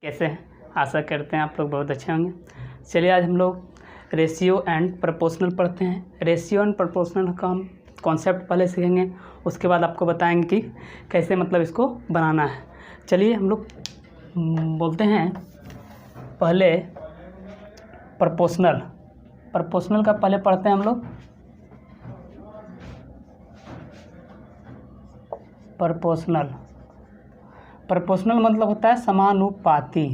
कैसे हैं? आशा करते हैं आप लोग बहुत अच्छे होंगे। चलिए आज हम लोग रेशियो एंड प्रोपोर्शनल पढ़ते हैं। रेशियो एंड प्रोपोर्शनल का हम कॉन्सेप्ट पहले सीखेंगे, उसके बाद आपको बताएंगे कि कैसे मतलब इसको बनाना है। चलिए हम लोग बोलते हैं पहले प्रोपोर्शनल का पहले पढ़ते हैं हम लोग। प्रोपोर्शनल मतलब होता है समानुपाती।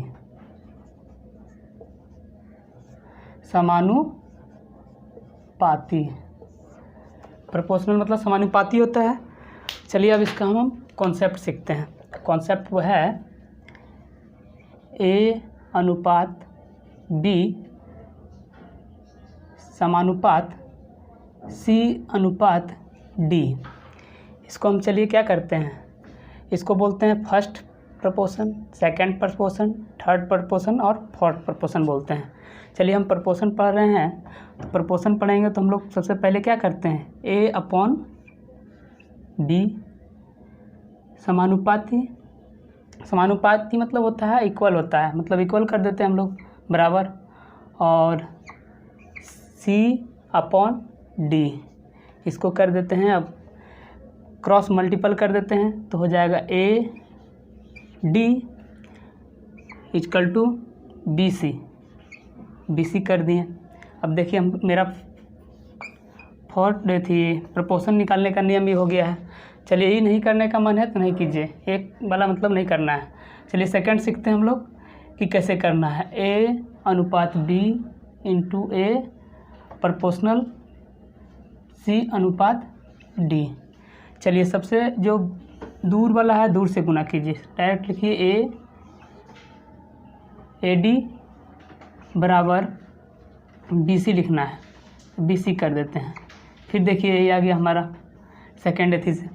प्रोपोर्शनल मतलब समानुपाती होता है। चलिए अब इसका हम कॉन्सेप्ट सीखते हैं। कॉन्सेप्ट वो है A अनुपात B समानुपात C अनुपात D। इसको हम चलिए क्या करते हैं, इसको बोलते हैं first proportion, second proportion, third proportion और फोर्थ प्रोपोर्शन बोलते हैं। चलिए हम प्रोपोर्शन पढ़ रहे हैं, तो प्रोपोर्शन पढ़ेंगे तो हम लोग सबसे पहले क्या करते हैं, A अपॉन B समानुपाती मतलब होता है इक्वल होता है, मतलब इक्वल कर देते हैं हम लोग बराबर, और C अपॉन D इसको कर देते हैं, अब क्रॉस मल्टीपल कर देते हैं तो हो जाएगा AD इक्वल टू BC कर दिए। अब देखिए हम मेरा फोर्थ प्रोपोर्शन निकालने का नियम भी हो गया है। चलिए यही नहीं करने का मन है तो नहीं कीजिए, एक वाला मतलब नहीं करना है। चलिए सेकंड सीखते हैं हम लोग कि कैसे करना है। A अनुपात B into A proportional C अनुपात D। चलिए सबसे जो दूर वाला है दूर से गुना कीजिए, डायरेक्ट लिखिए AD बराबर BC लिखना है, BC कर देते हैं। फिर देखिए ये आ गया हमारा सेकेंड एथी से।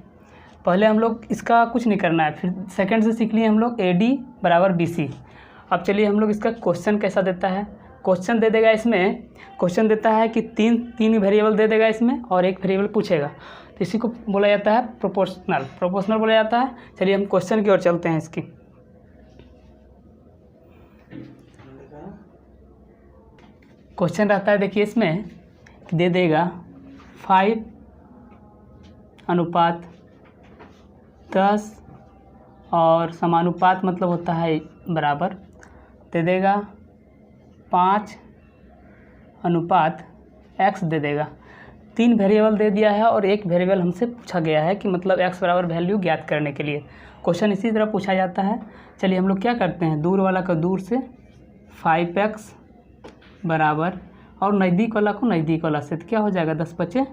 पहले हम लोग इसका कुछ नहीं करना है, फिर सेकंड से सीख लिए हम लोग AD बराबर BC। अब चलिए हम लोग इसका क्वेश्चन कैसा देता है। क्वेश्चन दे देगा, इसमें क्वेश्चन देता है कि तीन वेरिएबल दे देगा इसमें और एक वेरिएबल पूछेगा, तो इसी को बोला जाता है प्रोपोर्शनल बोला जाता है। चलिए हम क्वेश्चन की ओर चलते हैं। इसकी क्वेश्चन रहता है, देखिए इसमें दे देगा 5 अनुपात 10 और समानुपात मतलब होता है बराबर, दे देगा 5 अनुपात x दे देगा। 3 वेरिएबल दे दिया है और एक वेरिएबल हमसे पूछा गया है कि मतलब x बराबर वैल्यू ज्ञात करने के लिए। क्वेश्चन इसी तरह पूछा जाता है। चलिए हम लोग क्या करते हैं, दूर वाला का दूर से 5x बराबर और नज़दीक वाला को नज़दीक वाला से, तो क्या हो जाएगा 10 × 5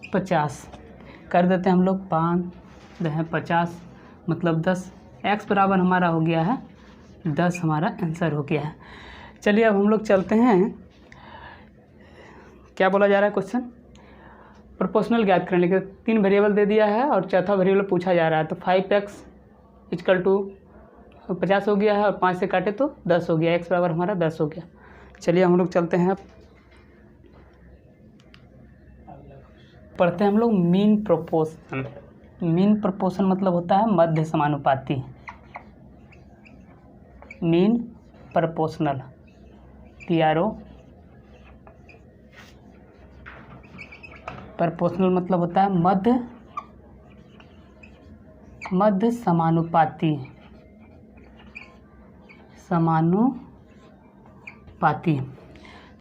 = 50 कर देते हैं हम लोग। 5 × 50 मतलब 10। x बराबर हमारा हो गया है 10, हमारा आंसर हो गया है। चलिए अब हम लोग चलते हैं, क्या बोला जा रहा है क्वेश्चन, प्रोपोर्शनल ज्ञात करने के। 3 वेरिएबल दे दिया है और चौथा वेरिएबल पूछा जा रहा है, तो 5x इक्वल टू 50 हो गया है और 5 से काटे तो 10 हो गया, x बराबर हमारा 10 हो गया। चलिए हम लोग चलते हैं, पढ़ते हैं हम लोग मीन प्रोपोर्शन। मीन प्रोपोर्शन मतलब होता है मध्य समानुपाती। मीन प्रोपोर्शनल PRO प्रोपोर्शनल मतलब होता है मध्य समानुपाती।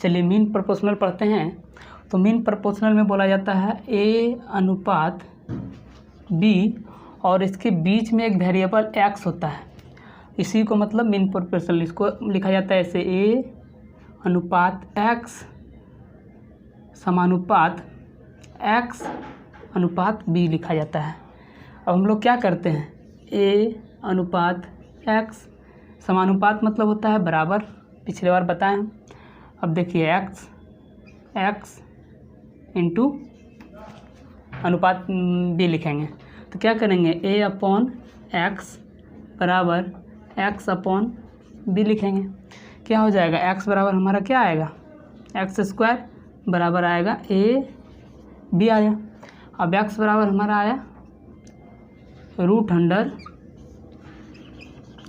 चलिए मीन प्रोपोर्शनल पढ़ते हैं, तो मीन प्रोपोर्शनल में बोला जाता है A अनुपात B और इसके बीच में एक वेरिएबल x होता है, इसी को मतलब मीन प्रोपोर्शनल, इसको लिखा जाता है ऐसे A अनुपात x समानुपात x अनुपात B लिखा जाता है। अब हम लोग क्या करते हैं, A अनुपात x समानुपात मतलब होता है बराबर, पिछले बार बताएं हम। अब देखिए x इंटू अनुपात B लिखेंगे, तो क्या करेंगे A अपॉन x बराबर x अपॉन B लिखेंगे। क्या हो जाएगा, x बराबर हमारा क्या आएगा, x² बराबर आएगा AB आया। अब x बराबर हमारा आया √100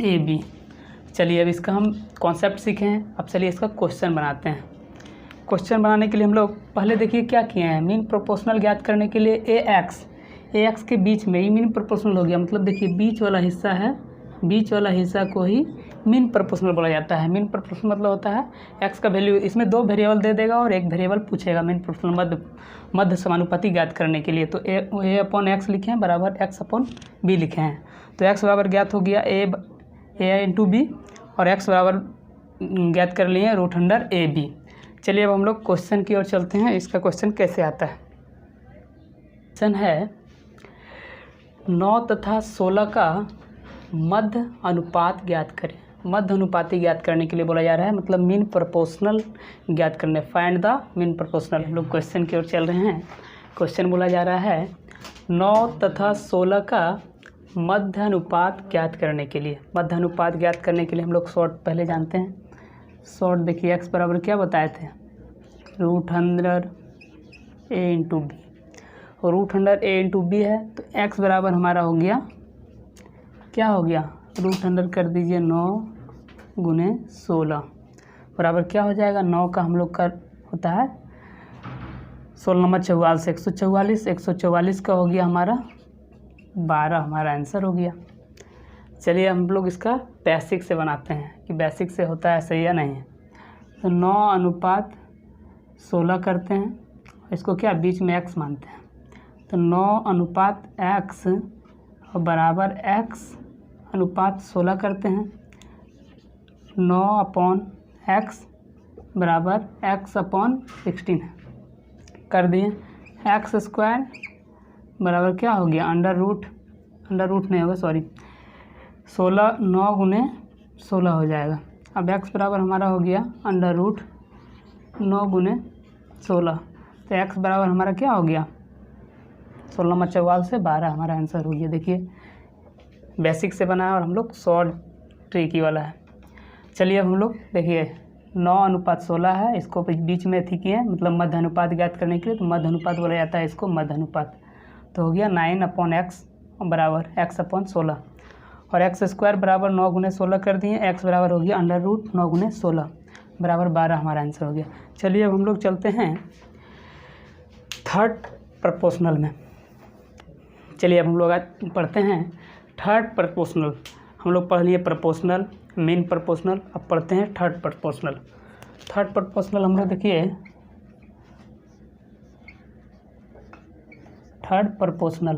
AB। चलिए अब इसका हम कॉन्सेप्ट सीखे हैं, अब चलिए इसका क्वेश्चन बनाते हैं। क्वेश्चन बनाने के लिए हम लोग पहले देखिए क्या किए हैं, मीन प्रोपोर्शनल ज्ञात करने के लिए ए एक्स के बीच में ही मीन प्रोपोर्शनल हो गया, मतलब देखिए बीच वाला हिस्सा है, बीच वाला हिस्सा को ही मीन प्रोपोर्शनल बोला जाता है। मीन प्रोपोर्शनल मतलब होता है एक्स का वैल्यू, इसमें 2 वेरिएबल दे देगा और एक वेरिएबल पूछेगा मीन प्रोपोर्शनल मध्य समानुपाती ज्ञात करने के लिए। तो ए अपॉन एक्स लिखे हैं बराबर एक्स अपॉन बी लिखे हैं। तो एक्स बराबर ज्ञात हो गया ए इंटू बी और एक्स बराबर ज्ञात कर लिए √a/b। चलिए अब हम लोग क्वेश्चन की ओर चलते हैं। इसका क्वेश्चन कैसे आता है, क्वेश्चन है 9 तथा 16 का मध्य अनुपात ज्ञात करें। मध्य अनुपाती ज्ञात करने के लिए बोला जा रहा है, मतलब मीन प्रोपोर्शनल ज्ञात करने, फाइंड द मीन प्रोपोर्शनल। हम लोग क्वेश्चन की ओर चल रहे हैं। क्वेश्चन बोला जा रहा है 9 तथा 16 का मध्य अनुपात ज्ञात करने के लिए। मध्य अनुपात ज्ञात करने के लिए हम लोग शॉर्ट पहले जानते हैं। शॉर्ट देखिए एक्स बराबर क्या बताए थे, √100a इंटू बी, और √100a इंटू बी है तो एक्स बराबर हमारा हो गया, क्या हो गया, √100 कर दीजिए 9 गुने 16 बराबर क्या हो जाएगा, 9 का हम लोग का होता है 16 नंबर 44 144, 144 का हो गया हमारा 12, हमारा आंसर हो गया। चलिए हम लोग इसका बेसिक से बनाते हैं कि बेसिक से होता है सही या नहीं। तो 9:16 करते हैं, इसको क्या बीच में x मानते हैं, तो 9:x और बराबर x/16 करते हैं। 9/x बराबर x/16 कर दिए। x² बराबर क्या हो गया, अंडर रूट नहीं होगा सॉरी, 16 9 गुने 16 हो जाएगा। अब x बराबर हमारा हो गया अंडर रूट 9 गुने 16, तो x बराबर हमारा क्या हो गया 16 नंबर 44 से 12, हमारा आंसर हो गया। देखिए बेसिक से बना है और हम लोग शॉर्ट ट्रिकी वाला है। चलिए अब हम लोग देखिए 9:16 है, इसको बीच में थी किए मतलब मध्य अनुपात ज्ञात करने के लिए, तो मध्य अनुपात बोला जाता है इसको मध्य अनुपात। तो हो गया 9/x बराबर x/16 और x² बराबर 9 गुने 16 कर दिए, x बराबर हो गया अंडर रूट 9 गुने 16 बराबर 12, हमारा आंसर हो गया। चलिए अब हम लोग चलते हैं थर्ड प्रोपोर्शनल में। चलिए अब हम लोग आज पढ़ते हैं थर्ड प्रोपोर्शनल। हम लोग पढ़ लिए प्रोपोर्शनल, मीन प्रोपोर्शनल, अब पढ़ते हैं थर्ड प्रोपोर्शनल। थर्ड प्रोपोर्शनल हम लोग देखिए थर्ड प्रोपोर्शनल,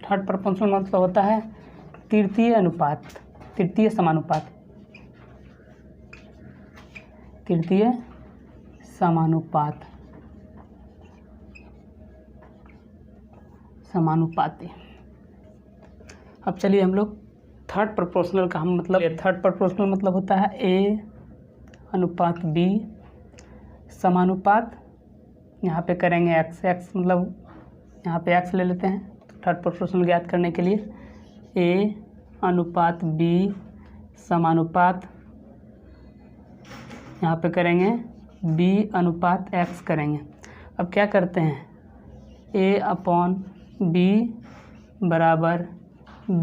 थर्ड प्रोपोर्शनल मतलब होता है तृतीय अनुपात, तृतीय समानुपात, तृतीय समानुपात, समानुपाती। अब चलिए हम लोग थर्ड प्रोपोर्शनल का हम मतलब, थर्ड प्रोपोर्शनल मतलब होता है A/B समानुपात, यहाँ पे करेंगे x मतलब यहाँ पे x ले लेते हैं। तो थर्ड प्रोपोर्शनल ज्ञात करने के लिए A/B समानुपात, यहाँ पे करेंगे B/x करेंगे। अब क्या करते हैं A/B बराबर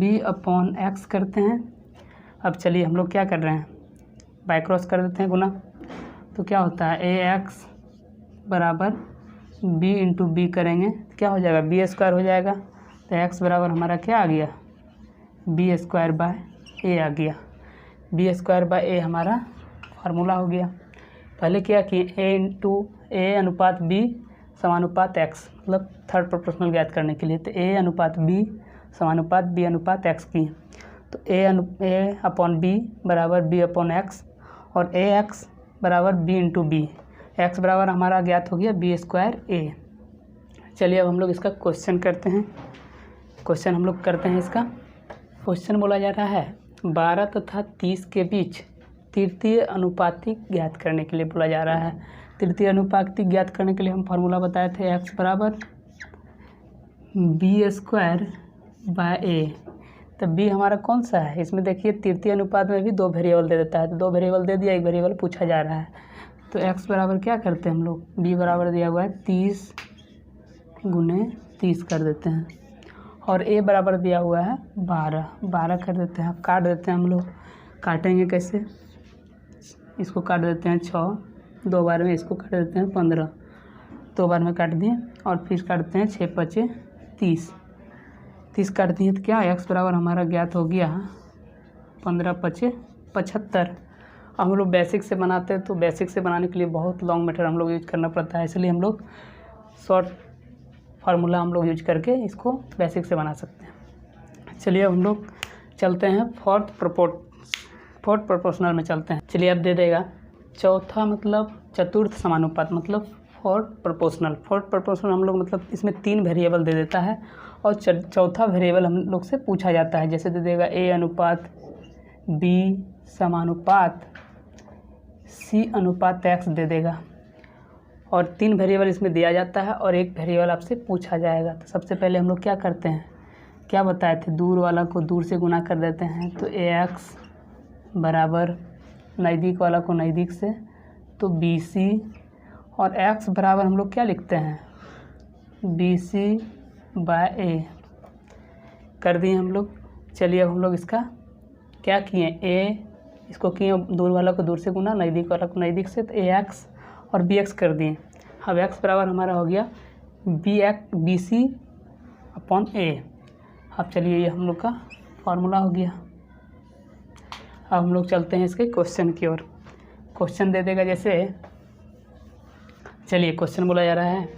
B/x करते हैं। अब चलिए हम लोग क्या कर रहे हैं, बाय क्रॉस कर देते हैं गुना, तो क्या होता है AX बराबर B इंटू बी करेंगे, क्या हो जाएगा B² हो जाएगा। तो x बराबर हमारा क्या आ गया B²/a आ गया। B²/a हमारा फार्मूला हो गया। पहले क्या किए A/B समानुपात x, मतलब थर्ड प्रोपोर्शनल ज्ञात करने के लिए, तो A/B समानुपात B/x की, तो A/B बराबर B/x और AX बराबर B इंटू बी, x बराबर हमारा ज्ञात हो गया B²a। चलिए अब हम लोग इसका क्वेश्चन करते हैं। क्वेश्चन हम लोग करते हैं इसका। क्वेश्चन बोला जा रहा है 12 तथा 30 के बीच तृतीय अनुपातिक ज्ञात करने के लिए बोला जा रहा है। तृतीय अनुपातिक ज्ञात करने के लिए हम फार्मूला बताए थे x बराबर B²/a। तो b हमारा कौन सा है, इसमें देखिए तृतीय अनुपात में भी 2 वेरिएबल दे देता है, तो 2 वेरिएबल दे दिया, 1 वेरिएबल पूछा जा रहा है। तो x बराबर क्या करते हैं हम लोग, b बराबर दिया हुआ है 30 गुने 30 कर देते हैं और ए बराबर दिया हुआ है 12। 12 कर देते हैं, काट देते हैं हम लोग। काटेंगे कैसे, इसको काट देते हैं 6, 2 बार में इसको काट देते हैं 15, 2 बार में काट दिए और फिर काटते हैं 6 5 30, 30 काट दिए तो क्या x बराबर हमारा ज्ञात हो गया 15 5 75। अब हम लोग बेसिक से बनाते हैं तो बेसिक से बनाने के लिए बहुत लॉन्ग मेथड हम लोग यूज करना पड़ता है, इसलिए हम लोग शॉर्ट फार्मूला हम लोग यूज करके इसको बेसिक से बना सकते हैं। चलिए अब हम लोग चलते हैं फोर्थ प्रोपोर्शनल में चलते हैं। चलिए अब दे देगा चौथा मतलब चतुर्थ समानुपात मतलब फोर्थ प्रोपोर्शनल हम लोग मतलब इसमें 3 वेरिएबल दे देता है और चौथा वेरिएबल हम लोग से पूछा जाता है। जैसे दे देगा a अनुपात b समानुपात c अनुपात x दे देगा और 3 वेरिएबल इसमें दिया जाता है और 1 वेरिएबल आपसे पूछा जाएगा। तो सबसे पहले हम लोग क्या करते हैं, क्या बताए थे, दूर वाला को दूर से गुना कर देते हैं। तो ax बराबर नज़दीक वाला को नज़दीक से तो bc और x बराबर हम लोग क्या लिखते हैं bc/a कर दिए हम लोग। चलिए अब हम लोग इसका क्या किए, a इसको किए दूर वाला को दूर से गुना नज़दीक वाला को नज़दीक से, तो ax और bx कर दिए। अब x बराबर हमारा हो गया bc/a। अब चलिए ये हम लोग का फार्मूला हो गया। अब हम लोग चलते हैं इसके क्वेश्चन की ओर। क्वेश्चन दे देगा जैसे, चलिए क्वेश्चन बोला जा रहा है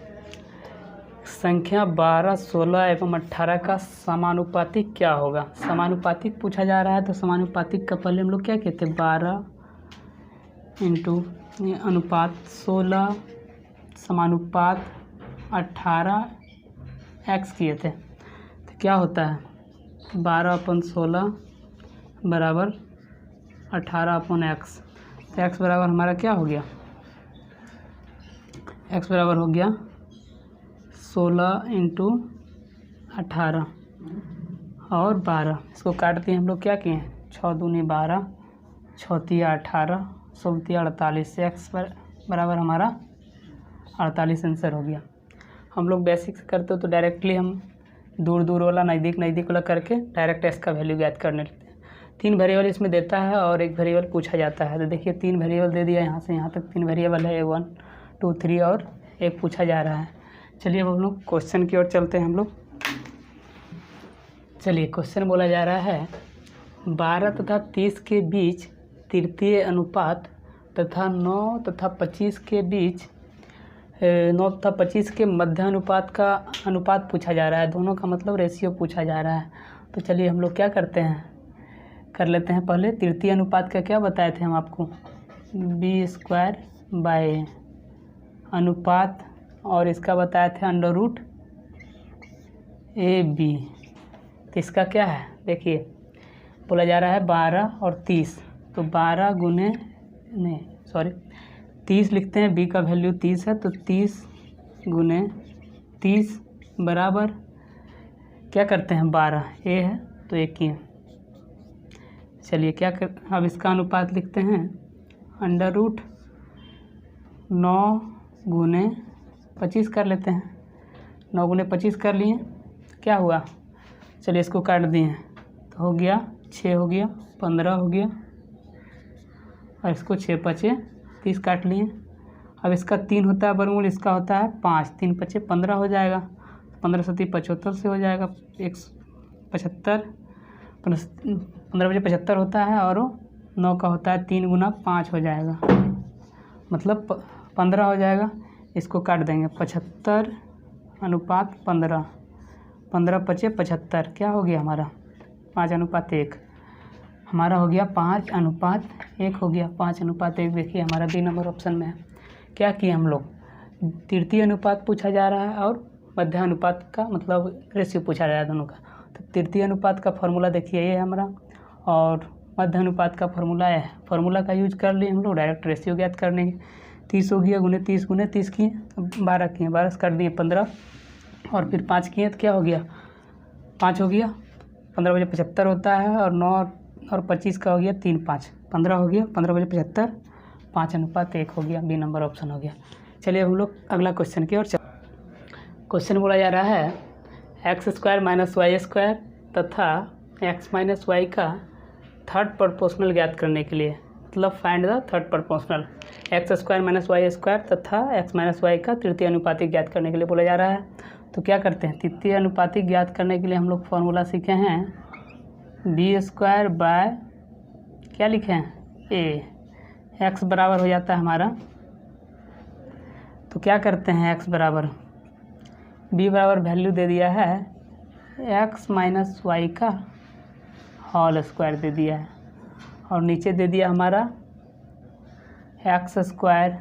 संख्या 12, 16 एवं 18 का समानुपातिक क्या होगा। समानुपातिक पूछा जा रहा है तो समानुपातिक का पहले हम लोग क्या कहते हैं 12 इंटू अनुपात 16 समानुपात 18 x किए थे। तो क्या होता है 12/16 बराबर 18/x। तो x बराबर हमारा क्या हो गया, x बराबर हो गया 16 इंटू 18 और 12। इसको काट दिए हम लोग, क्या किए 6 दूनी 12, 6 तिया 18, 16 तिया 48। x बराबर हमारा 48 आंसर हो गया। हम लोग बेसिक से करते हो तो डायरेक्टली हम दूर वाला नज़दीक वाला करके डायरेक्ट x का वैल्यू ज्ञात करने लगते हैं। 3 वेरिएबल इसमें देता है और 1 वेरिएबल पूछा जाता है। तो देखिए 3 वेरिएबल दे दिया, यहाँ से यहाँ तक 3 वेरिएबल है, 1 2 3 और 1 पूछा जा रहा है। चलिए अब हम लोग क्वेश्चन की ओर चलते हैं हम लोग। चलिए क्वेश्चन बोला जा रहा है 12 तथा 30 के बीच तृतीय अनुपात तथा 9 तथा 25 के बीच 9 तथा 25 के मध्य अनुपात का अनुपात पूछा जा रहा है। दोनों का मतलब रेशियो पूछा जा रहा है। तो चलिए हम लोग क्या करते हैं, कर लेते हैं पहले तृतीय अनुपात का क्या बताए थे हम आपको b² अनुपात और इसका बताए थे √ab। तो इसका क्या है, देखिए बोला जा रहा है 12 और 30, तो 12 गुने 30 लिखते हैं, b का वैल्यू 30 है तो 30 गुने 30 बराबर क्या करते हैं 12, a है तो 1 ही है। चलिए क्या कर, अब इसका अनुपात लिखते हैं √9 गुने 25 कर लेते हैं। 9 गुने 25 कर लिए, क्या हुआ, चलिए इसको काट दिए तो हो गया 6 हो गया, 15 हो गया और इसको 6 5 30 काट लिए। अब इसका 3 होता है वर्गमूल, इसका होता है 5, 3 5 15 हो जाएगा, 15 7 75 से हो जाएगा 175, 15 बजे 75 होता है और 9 का होता है 3 गुना 5 हो जाएगा, मतलब 15 हो जाएगा। इसको काट देंगे 75 अनुपात 15, 15 5 75, क्या हो गया हमारा 5:1 हमारा हो गया 5:1 हो गया 5:1। देखिए हमारा बी नंबर ऑप्शन में है। क्या किए हम लोग, तृतीय अनुपात पूछा जा रहा है और मध्य अनुपात का मतलब रेशियो पूछा जा रहा है दोनों का। तो तृतीय अनुपात का फार्मूला देखिए ये है हमारा और मध्य अनुपात का फार्मूला है, फार्मूला का यूज कर लिए हम लोग डायरेक्ट रेशियो ज्ञात करने के। 30 हो गया गुने 30 किए, 12 किए, 12 से कर दिए 15 और फिर 5 किए तो क्या हो गया 5 हो गया, 15 बजे 75 होता है और 9 और 25 का हो गया 3 5 15 हो गया, 15 बजे 75 5:1 हो गया, बी नंबर ऑप्शन हो गया। चलिए हम लोग अगला क्वेश्चन की ओर चल। क्वेश्चन बोला जा रहा है x square minus y square तथा एक्स माइनस वाई का थर्ड प्रोपोर्शनल ज्ञात करने के लिए, मतलब find the third proportional. X square minus y square तथा एक्स माइनस वाई का तृतीय अनुपातिक ज्ञात करने के लिए बोला जा रहा है। तो क्या करते हैं, तृतीय अनुपातिक ज्ञात करने के लिए हम लोग फॉर्मूला सीखे हैं बी स्क्वायर बाय क्या लिखे हैं ए। एक्स बराबर हो जाता है हमारा, तो क्या करते हैं एक्स बराबर बी बराबर वैल्यू दे दिया है एक्स माइनस वाई का होल स्क्वायर दे दिया है, और नीचे दे दिया हमारा x square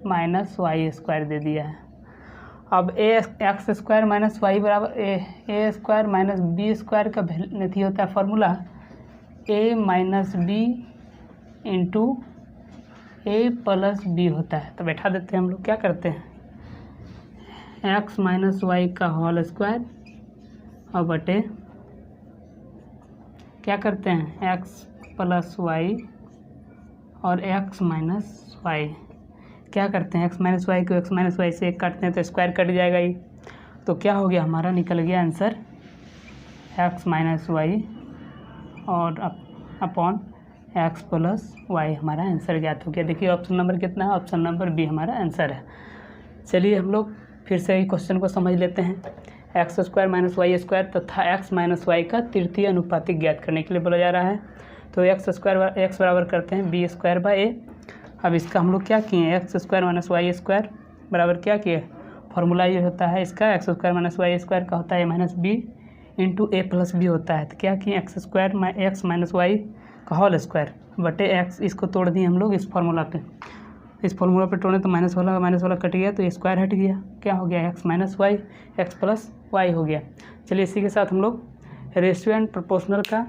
minus y square दे दिया है। अब a x square minus y बराबर a square minus b square का नहीं होता है formula a minus b into a plus b होता है। तो बैठा देते हैं हम लोग, क्या करते हैं एक्स माइनस वाई का होल स्क्वायर और बटे क्या करते हैं एक्स प्लस वाई और एक्स माइनस वाई। क्या करते हैं एक्स माइनस वाई को एक्स माइनस वाई से एक काटते हैं तो स्क्वायर कट जाएगा ही, तो क्या हो गया हमारा, निकल गया आंसर एक्स माइनस वाई और अपॉन एक्स प्लस वाई हमारा आंसर ज्ञात हो गया। देखिए ऑप्शन नंबर कितना है, ऑप्शन नंबर बी हमारा आंसर है। चलिए हम लोग फिर से ही क्वेश्चन को समझ लेते हैं। X square minus y square तथा एक्स माइनस वाई का तृतीय अनुपातिक ज्ञात करने के लिए बोला जा रहा है। तो एक्स स्क्वायर एक्स बराबर करते हैं बी स्क्वायर बाय ए। अब इसका हम लोग क्या किए, x square minus y square बराबर क्या किए, फॉर्मूला ये होता है इसका x square minus y square का होता है minus b into a plus b होता है। तो क्या किए x square x minus y का होल स्क्वायर बटे एक्स, इसको तोड़ दिए हम लोग इस फार्मूला पे। इस फार्मूला पे तोड़े तो माइनस वाला कट गया, तो ये स्क्वायर हट गया, क्या हो गया x minus y x plus y हो गया। चलिए इसी के साथ हम लोग रेशियो एंड प्रोपोर्शनल का